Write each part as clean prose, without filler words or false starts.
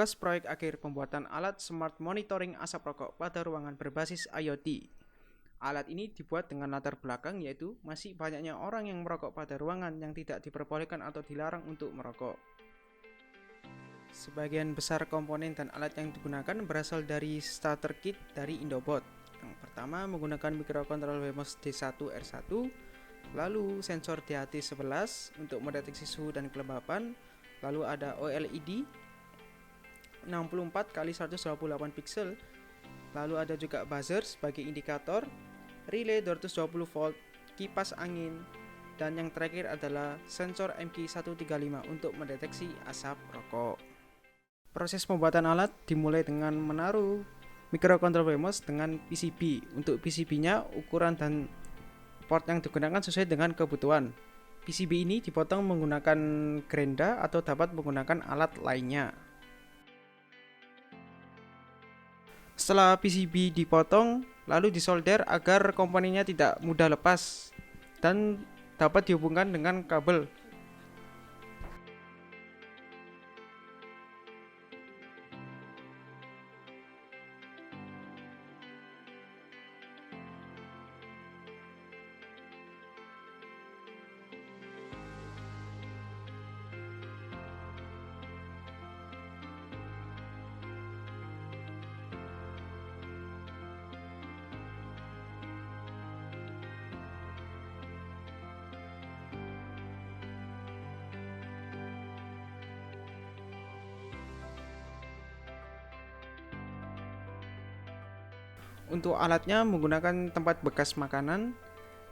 Tugas proyek akhir pembuatan alat smart monitoring asap rokok pada ruangan berbasis IoT. Alat ini dibuat dengan latar belakang yaitu masih banyaknya orang yang merokok pada ruangan yang tidak diperbolehkan atau dilarang untuk merokok. Sebagian besar komponen dan alat yang digunakan berasal dari starter kit dari Indobot. Yang pertama menggunakan microcontroller Wemos D1R1, lalu sensor DHT11 untuk mendeteksi suhu dan kelembapan, lalu ada OLED 64x128 pixel, lalu ada juga buzzer sebagai indikator, relay 220 volt, kipas angin, dan yang terakhir adalah sensor MQ135 untuk mendeteksi asap rokok. Proses pembuatan alat dimulai dengan menaruh microcontroller Wemos dengan PCB. Untuk PCB-nya ukuran dan port yang digunakan sesuai dengan kebutuhan. PCB ini dipotong menggunakan gerenda atau dapat menggunakan alat lainnya. Setelah PCB dipotong, lalu disolder agar komponennya tidak mudah lepas dan dapat dihubungkan dengan kabel. Untuk alatnya menggunakan tempat bekas makanan,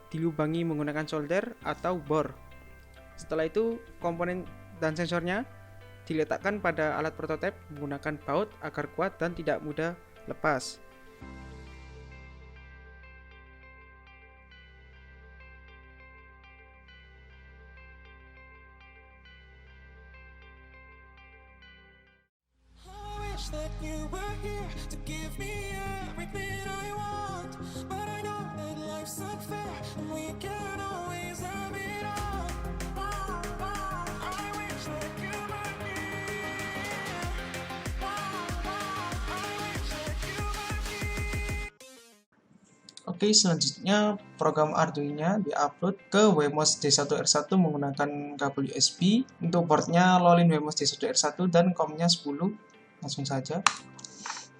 dilubangi menggunakan solder atau bor. Setelah itu, komponen dan sensornya diletakkan pada alat prototipe menggunakan baut agar kuat dan tidak mudah lepas. That you were here to give me everything I want, but I know that life's unfair and we can't always have it all. I wish that you were here. I wish that you were here. Oke, selanjutnya program Arduino-nya diupload ke Wemos D1R1 menggunakan kabel USB. Untuk boardnya Lolin Wemos D1R1 dan COM-nya 10. Langsung saja.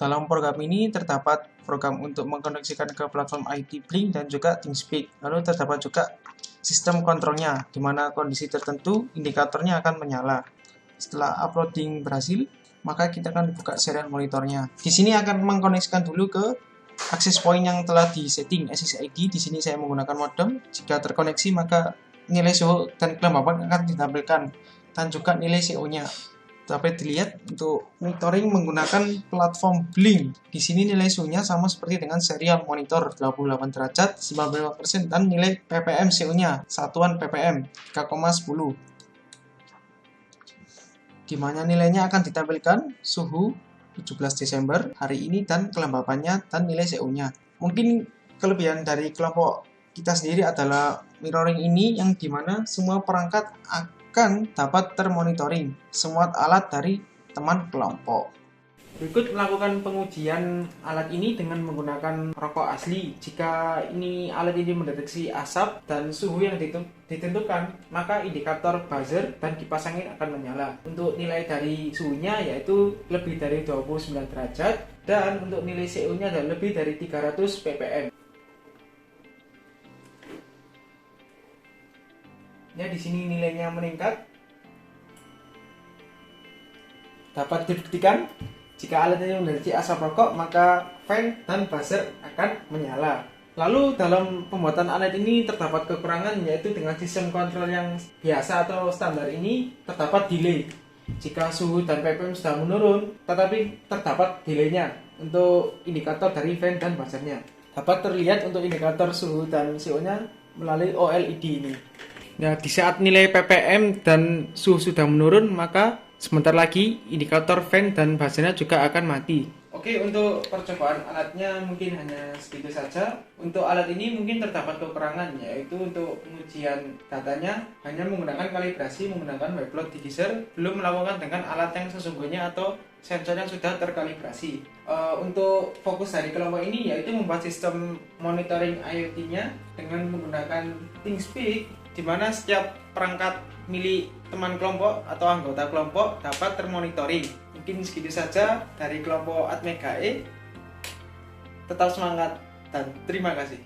Dalam program ini terdapat program untuk mengkoneksikan ke platform IT Blink dan juga TeamSpeak. Lalu terdapat juga sistem kontrolnya, di mana kondisi tertentu indikatornya akan menyala. Setelah uploading berhasil, maka kita akan buka serial monitornya. Di sini akan mengkoneksikan dulu ke access point yang telah disetting SSID. Di sini saya menggunakan modem. Jika terkoneksi, maka nilai suhu dan kelembapan akan ditampilkan dan juga nilai CO-nya. Dapat dilihat untuk monitoring menggunakan platform Blink. Di sini nilai suhunya sama seperti dengan serial monitor 28 derajat, 95% dan nilai ppm CO-nya satuan ppm 3,10. Di mana nilainya akan ditampilkan suhu 17 Desember hari ini dan kelembapannya dan nilai CO-nya. Mungkin kelebihan dari kelompok kita sendiri adalah mirroring ini yang dimana semua perangkat akan dapat termonitoring semua alat dari teman kelompok. Berikut melakukan pengujian alat ini dengan menggunakan rokok asli. Jika alat ini mendeteksi asap dan suhu yang ditentukan, maka indikator buzzer dan kipas angin akan menyala. Untuk nilai dari suhunya yaitu lebih dari 29 derajat dan untuk nilai CO-nya adalah lebih dari 300 ppm. Ya, di sini nilainya meningkat. Dapat dibuktikan jika alat ini mendeteksi asap rokok, maka fan dan buzzer akan menyala. Lalu dalam pembuatan alat ini terdapat kekurangan, yaitu dengan sistem kontrol yang biasa atau standar ini terdapat delay. Jika suhu dan ppm sudah menurun, tetapi terdapat delaynya untuk indikator dari fan dan buzzernya. Dapat terlihat untuk indikator suhu dan CO-nya melalui OLED ini. Ya, di saat nilai ppm dan suhu sudah menurun, maka sebentar lagi indikator fan dan buzzernya juga akan mati. Oke, untuk percobaan alatnya mungkin hanya segitu saja. Untuk alat ini mungkin terdapat kekurangan, yaitu untuk pengujian datanya hanya menggunakan kalibrasi menggunakan whiteboard digiser, belum melakukan dengan alat yang sesungguhnya atau sensor yang sudah terkalibrasi. Untuk fokus dari kelompok ini yaitu membuat sistem monitoring IoT-nya dengan menggunakan ThinkSpeak, di mana setiap perangkat milik teman kelompok atau anggota kelompok dapat termonitoring. Mungkin segitu saja dari kelompok Atmega E. Tetap semangat dan terima kasih.